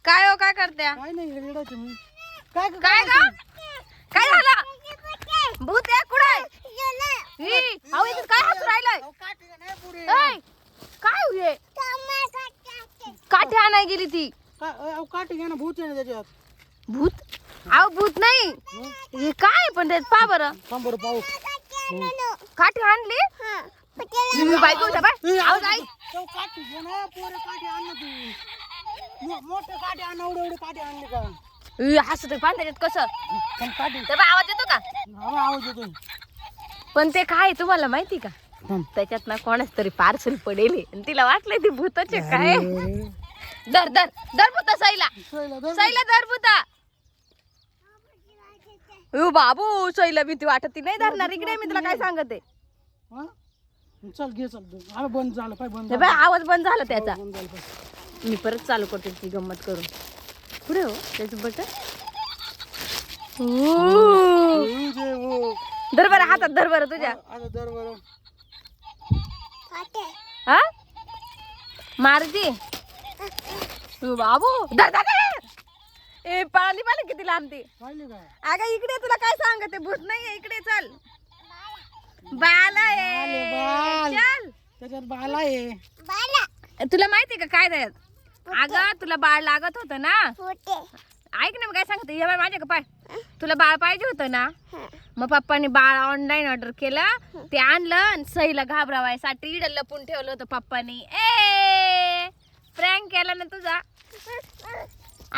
काय हो काय करत्या? काय नाही रेडायचं मी. काय काय ग? काय झालं? भूत आहे कुठे? अहो इथे काय हसू राहिलंय? ऐ, काय होय? काठी आणाय गेली ती. काठी घ्या ना, भूत आहे ना त्याच्यात. भूत? अहो भूत नाही. हे काय पण ते पहा बरं. बरं पाहू. काठी आणली? बायको होता बाय. अहो जाई. काठी घे ना, पोरं काठी आण ना तू. मोठं काठी आण, एवढं काठी आणली का? हसत पान त्याच्यात कसं? पण काठी ते बाय आवाज येतो का? आवाज येतोय. पण ते काय तुम्हाला माहिती का? थांब. त्याच्यात ना कोणाच तरी पार्सल पडेल आणि तिला वाटलंय ती भूताचे काय. दर दर दर भूता सैला सैला दर भूता. बाबू सैला भीती वाटत नाही धरणार. इकडे मी तुला काय सांगते. हा? चल घे चल. अरे बंद झालं पाय, बंद हे बाय आवाज बंद झाला त्याचा. बंद झालं पाय. मी परत चालू करते ती गंमत करून. पुढे हो त्याचं बटन. धर बरं हातात धर बरं तुझ्या. आता दर बरं. हा मारती बाबू धर धर धर. ए पळाली मला किती लांब ती. पाहिली काय? अगं इकडे तुला काय सांगते भूत नाहीये इकडे चल. बाला आहे चल. त्याच्यात बाला आहे. तुला माहिती का काय त्यात? अगं तुला बाळ लागत होतं ना. ऐक ना मी काय सांगते. ये बाय माझ्या का पाय. तुला बाळ पाहिजे होतं ना. मग पप्पानी बाळ ऑनलाईन ऑर्डर केलं. ते आणलं आणि सईला घाबरावायसाठी इकडे लपून ठेवलं होतं पप्पानी. ए प्रँक केला ना तुझा.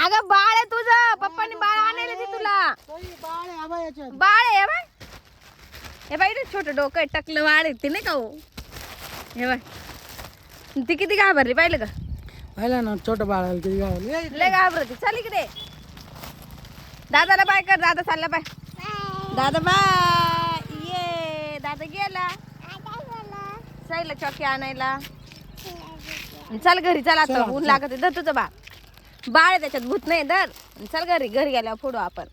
अगं बाळ आहे तुझं. पप्पानी बाळ आणायला दे तुला. बाळ आहे आबा याच्यात. बाळ आहे बाय. हे बाई छोटं डोकं आहे, टकलं वाळ आहे ते नाही का हो. हे बाय ती किती घाबरली पाहिलं का? पाहिलं ना छोटं बाळ आहे किती घाबरली. लय घाबरती. चल इकडे. दादाला बाय कर. दादा चालला बाय. दादा बाय. ये दादा गेला साईला चॉकी आणायला. चल घरी चल आता ऊन लागत. धर तुझं बाळ. बाळ आहे त्याच्यात भूत नाही. धर चल घरी. घरी गेल्यावर फोडू आपण.